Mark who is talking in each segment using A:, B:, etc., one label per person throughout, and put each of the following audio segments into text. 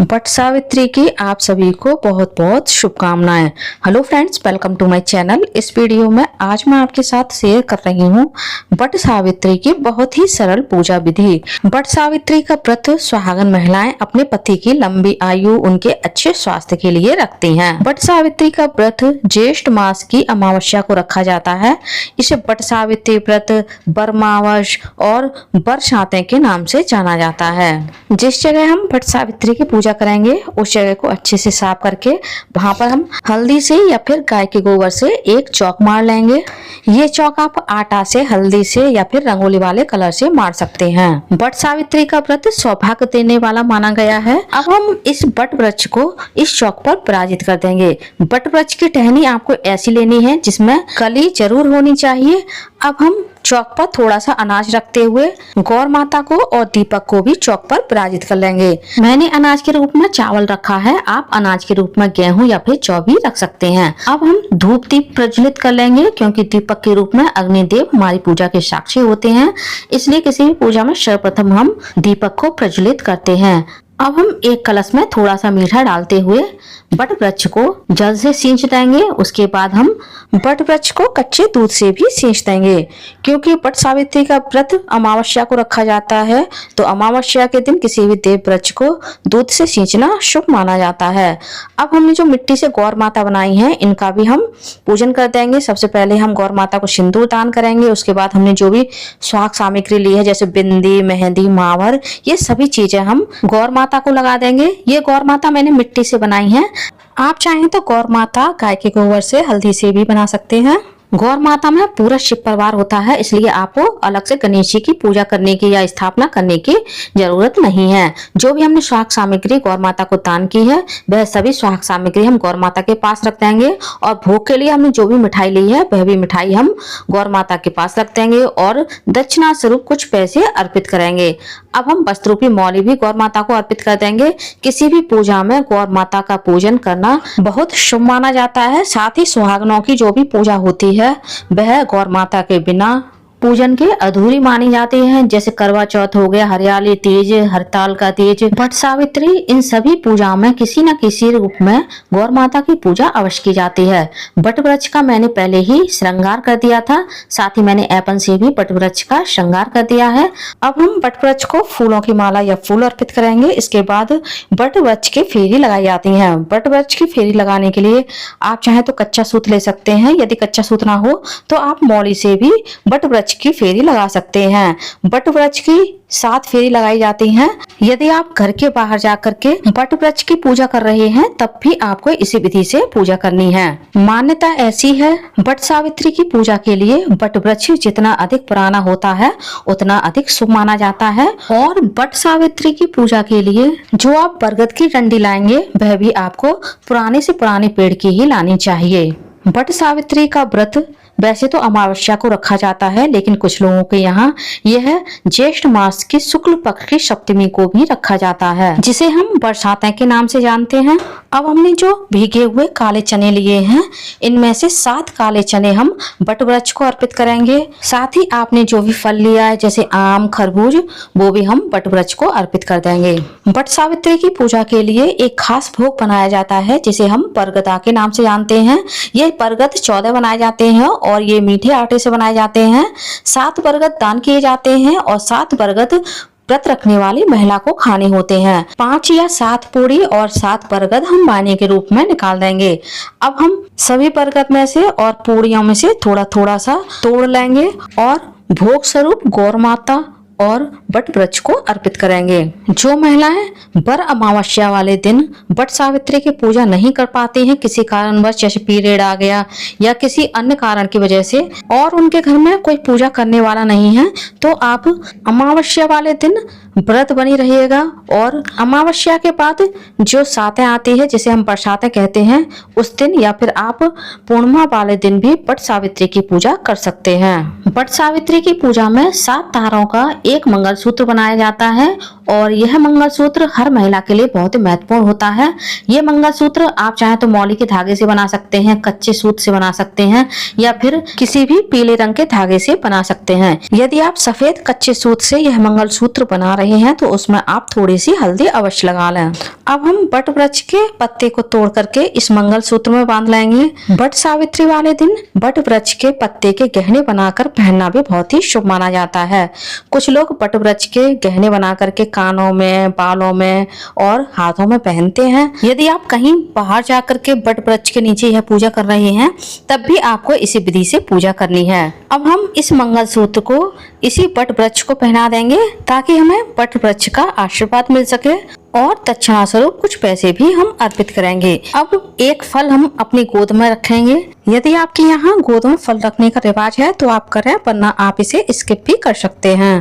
A: But Savitri की आप सभी को बहुत बहुत शुभकामनाएं। Hello friends, welcome to my channel. इस वीडियो में आज मैं आपके साथ शेयर कर रही हूँ बट सावित्री की बहुत ही सरल पूजा विधि। बट सावित्री का व्रत सुहागन महिलाएं अपने पति की लंबी आयु, उनके अच्छे स्वास्थ्य के लिए रखती हैं। बट सावित्री का व्रत ज्येष्ठ मास की अमावस्या को रखा जाता है। इसे बट सावित्री व्रत, बरमावस और बरसातें के नाम से जाना जाता है। जिस जगह हम बट सावित्री की पूजा करेंगे उस जगह को अच्छे से साफ करके वहां पर हम हल्दी से या फिर गाय के गोबर से एक चौक मार लेंगे। ये चौक आप आटा से, हल्दी से या फिर रंगोली वाले कलर से मार सकते हैं। बट सावित्री का व्रत सौभाग्य देने वाला माना गया है। अब हम इस बट वृक्ष को इस चौक पर पराजित कर देंगे। बट वृक्ष की टहनी आपको ऐसी लेनी है जिसमें कली जरूर होनी चाहिए। अब हम चौक पर थोड़ा सा अनाज रखते हुए गौर माता को और दीपक को भी चौक पर पराजित कर लेंगे। मैंने अनाज के रूप में चावल रखा है, आप अनाज के रूप में गेहूं या फिर जौ भी रख सकते हैं। अब हम धूप दीप प्रज्वलित कर लेंगे, क्योंकि दीपक के रूप में अग्निदेव हमारी पूजा के साक्षी होते हैं, इसलिए किसी भी पूजा में सर्वप्रथम हम दीपक को प्रज्वलित करते हैं। अब हम एक कलश में थोड़ा सा मीठा डालते हुए बट वृक्ष को जल से सींच देंगे। उसके बाद हम बट वृक्ष को कच्चे दूध से भी सींच देंगे। क्योंकि बट सावित्री का व्रत अमावस्या को रखा जाता है, तो अमावस्या के दिन किसी भी देव वृक्ष को दूध से सींचना शुभ माना जाता है। अब हमने जो मिट्टी से गौर माता बनाई है, इनका भी हम पूजन कर देंगे। सबसे पहले हम गौर माता को सिंदूर दान करेंगे। उसके बाद हमने जो भी सुहाग सामग्री ली है, जैसे बिंदी, मेहंदी, मावर, ये सभी चीजें हम गौर माता को लगा देंगे। ये गौर माता मैंने मिट्टी से बनाई है। आप चाहें तो गौर माता गाय के गोबर से, हल्दी से भी बना सकते हैं। गौर माता में पूरा शिव परिवार होता है, इसलिए आपको अलग से गणेश जी की पूजा करने की या स्थापना करने की जरूरत नहीं है। जो भी हमने सुहाग सामग्री गौर माता को दान की है, वह सभी सुहाग सामग्री हम गौर माता के पास रख देंगे। और भोग के लिए हमने जो भी मिठाई ली है, वह भी मिठाई हम गौर माता के पास रख देंगे और दक्षिणा स्वरूप कुछ पैसे अर्पित करेंगे। अब हम वस्त्र रूपी मौली भी गौर माता को अर्पित कर देंगे। किसी भी पूजा में गौर माता का पूजन करना बहुत शुभ माना जाता है। साथ ही सुहागनों की जो भी पूजा होती है वह गौर माता के बिना पूजन के अधूरी मानी जाती है। जैसे करवा चौथ हो गया, हरियाली तीज, हरताल का तीज, बट सावित्री, इन सभी पूजाओं में किसी न किसी रूप में गौर माता की पूजा अवश्य की जाती है। बट वृक्ष का मैंने पहले ही श्रृंगार कर दिया था, साथ ही मैंने ऐपन से भी बट वृक्ष का श्रृंगार कर दिया है। अब हम बट वृक्ष को फूलों की माला या फूल अर्पित करेंगे। इसके बाद बट वृक्ष की फेरी लगाई जाती है। बट वृक्ष की फेरी लगाने के लिए आप चाहे तो कच्चा सूत ले सकते हैं। यदि कच्चा सूत ना हो तो आप मौली से भी बट वृक्ष की फेरी लगा सकते हैं। बट वृक्ष की 7 फेरी लगाई जाती हैं। यदि आप घर के बाहर जाकर के बट वृक्ष की पूजा कर रहे हैं, तब भी आपको इसी विधि से पूजा करनी है। मान्यता ऐसी है, बट सावित्री की पूजा के लिए बट वृक्ष जितना अधिक पुराना होता है उतना अधिक शुभ माना जाता है। और बट सावित्री की पूजा के लिए जो आप बरगद की डंडी लाएंगे, वह भी आपको पुराने से पुराने पेड़ की ही लानी चाहिए। बट सावित्री का व्रत वैसे तो अमावस्या को रखा जाता है, लेकिन कुछ लोगों के यहाँ यह ज्येष्ठ मास की शुक्ल पक्ष की सप्तमी को भी रखा जाता है, जिसे हम बरसातें के नाम से जानते हैं। अब हमने जो भीगे हुए काले चने लिए हैं, इनमें से 7 काले चने हम बट वृक्ष को अर्पित करेंगे। साथ ही आपने जो भी फल लिया है, जैसे आम, खरबूज, वो भी हम बट वृक्ष को अर्पित कर देंगे। बट सावित्री की पूजा के लिए एक खास भोग बनाया जाता है, जिसे हम बरगदा के नाम से जानते हैं। ये बरगद 14 बनाए जाते हैं और ये मीठे आटे से बनाए जाते हैं। 7 बरगद दान किए जाते हैं और 7 बरगद व्रत रखने वाली महिला को खाने होते हैं। 5 या 7 पूरी और 7 बरगद हम वाने के रूप में निकाल देंगे। अब हम सभी बरगद में से और पूरियों में से थोड़ा थोड़ा सा तोड़ लेंगे और भोग स्वरूप गौर माता और बट वृक्ष को अर्पित करेंगे। जो महिलाएं बर अमावस्या वाले दिन बट सावित्री की पूजा नहीं कर पाती हैं, किसी कारणवश, जैसे पीरियड आ गया या किसी अन्य कारण की वजह से, और उनके घर में कोई पूजा करने वाला नहीं है, तो आप अमावस्या वाले दिन व्रत बनी रहिएगा। और अमावस्या के बाद जो सातें आती है, जिसे हम बरसातें कहते हैं, उस दिन या फिर आप पूर्णिमा वाले दिन भी बट सावित्री की पूजा कर सकते हैं। बट सावित्री की पूजा में 7 तारों का एक मंगलसूत्र बनाया जाता है और यह मंगलसूत्र हर महिला के लिए बहुत ही महत्वपूर्ण होता है। ये मंगलसूत्र आप चाहे तो मौली के धागे से बना सकते हैं, कच्चे सूत से बना सकते हैं या फिर किसी भी पीले रंग के धागे से बना सकते हैं। यदि आप सफेद कच्चे सूत से यह मंगलसूत्र बना रहे हैं तो उसमें आप थोड़ी सी हल्दी अवश्य लगा लें। अब हम बट वृक्ष के पत्ते को तोड़ करके इस मंगल सूत्र में बांध लेंगे। बट सावित्री वाले दिन बट वृक्ष के पत्ते के गहने बनाकर पहनना भी बहुत ही शुभ माना जाता है। कुछ लोग बट वृक्ष के गहने बना करके कानों में, बालों में और हाथों में पहनते हैं। यदि आप कहीं बाहर जाकर के बट वृक्ष के नीचे यह पूजा कर रहे हैं तब भी आपको इसी विधि से पूजा करनी है। अब हम इस मंगल सूत्र को इसी बट वृक्ष को पहना देंगे ताकि हमें बट वृक्ष का आशीर्वाद मिल सके और दक्षिणा स्वरूप कुछ पैसे भी हम अर्पित करेंगे। अब एक फल हम अपनी गोद में रखेंगे। यदि आपके यहाँ गोद में फल रखने का रिवाज है तो आप करें, वरना आप इसे स्किप भी कर सकते हैं।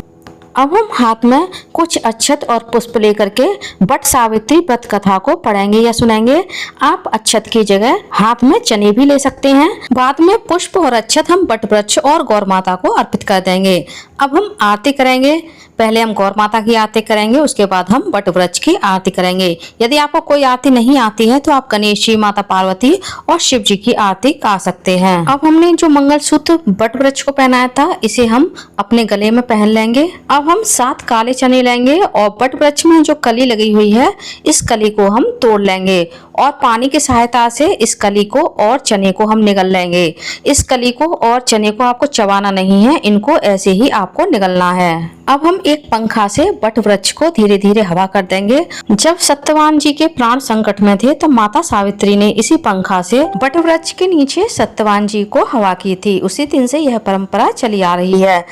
A: अब हम हाथ में कुछ अक्षत और पुष्प लेकर के बट सावित्री व्रत कथा को पढ़ेंगे या सुनेंगे। आप अक्षत की जगह हाथ में चने भी ले सकते हैं। बाद में पुष्प और अक्षत हम बट वृक्ष और गौर माता को अर्पित कर देंगे। अब हम आरती करेंगे। पहले हम गौर माता की आरती करेंगे, उसके बाद हम बट वृक्ष की आरती करेंगे। यदि आपको कोई आरती नहीं आती है तो आप गणेश जी, माता पार्वती और शिव जी की आरती गा सकते हैं। अब हमने जो मंगल सूत्र बट वृक्ष को पहनाया था इसे हम अपने गले में पहन लेंगे। अब हम 7 काले चने लेंगे और बट वृक्ष में जो कली लगी हुई है इस कली को हम तोड़ लेंगे और पानी की सहायता से इस कली को और चने को हम निगल लेंगे। इस कली को और चने को आपको चबाना नहीं है, इनको ऐसे ही आपको निगलना है। अब हम एक पंखा से बट वृक्ष को धीरे धीरे हवा कर देंगे। जब सत्यवान जी के प्राण संकट में थे तब माता सावित्री ने इसी पंखा से बट वृक्ष के नीचे सत्यवान जी को हवा की थी। उसी दिन से यह परंपरा चली आ रही है।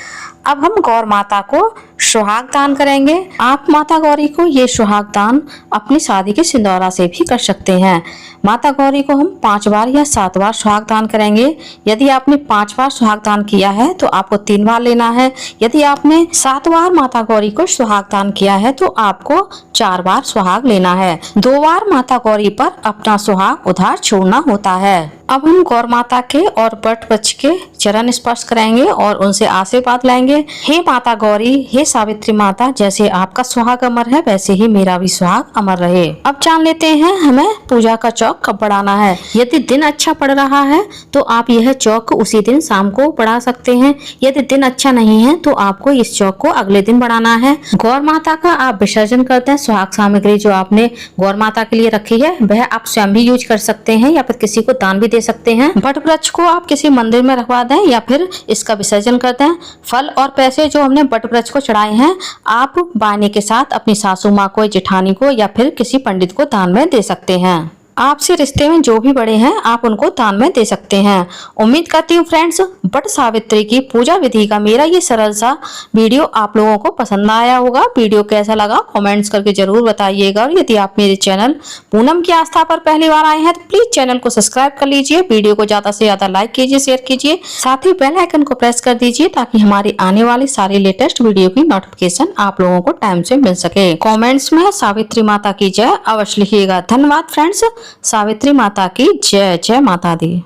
A: अब हम गौर माता को सुहाग दान करेंगे। आप माता गौरी को ये सुहाग दान अपनी शादी के सिंदूरा से भी कर सकते हैं। माता गौरी को हम 5 बार या 7 बार सुहाग दान करेंगे। यदि आपने 5 बार सुहाग दान किया है तो आपको 3 बार लेना है। यदि आपने 7 बार माता गौरी को सुहाग दान किया है तो आपको 4 बार सुहाग लेना है। 2 बार माता गौरी पर अपना सुहाग उधार छोड़ना होता है। अब हम गौर माता के और बट वृक्ष के चरण स्पर्श करेंगे और उनसे आशीर्वाद लेंगे। हे माता गौरी, हे सावित्री माता, जैसे आपका सुहाग अमर है वैसे ही मेरा भी सुहाग अमर रहे। अब जान लेते हैं हमें पूजा का चौक कब बढ़ाना है। यदि दिन अच्छा पड़ रहा है तो आप यह चौक उसी दिन शाम को बढ़ा सकते हैं। यदि दिन अच्छा नहीं है तो आपको इस चौक को अगले दिन बढ़ाना है। गौर माता का आप विसर्जन करते हैं। सुहाग सामग्री जो आपने गौर माता के लिए रखी है वह आप स्वयं भी यूज कर सकते हैं या फिर किसी को दान भी दे सकते हैं। बट वृक्ष को आप किसी मंदिर में रखवा दें या फिर इसका विसर्जन कर दें। फल और पैसे जो हमने बट वृक्ष को चढ़ाए हैं आप बायने के साथ अपनी सासू माँ को, जेठानी को या फिर किसी पंडित को दान में दे सकते हैं। आपसे रिश्ते में जो भी बड़े हैं आप उनको दान में दे सकते हैं। उम्मीद करती हूँ फ्रेंड्स बट सावित्री की पूजा विधि का मेरा ये सरल सा वीडियो आप लोगों को पसंद आया होगा। वीडियो कैसा लगा कमेंट्स करके जरूर बताइएगा और यदि आप मेरे चैनल पूनम की आस्था पर पहली बार आए हैं तो प्लीज चैनल को सब्सक्राइब कर लीजिए। वीडियो को ज्यादा से ज्यादा लाइक कीजिए, शेयर कीजिए, साथ ही बेल आइकन को प्रेस कर दीजिए ताकि हमारी आने वाली सारी लेटेस्ट वीडियो की नोटिफिकेशन आप लोगों को टाइम से मिल सके। कॉमेंट्स में सावित्री माता की जय अवश्य लिखिएगा। धन्यवाद फ्रेंड्स। सावित्री माता की जय। जय माता दी।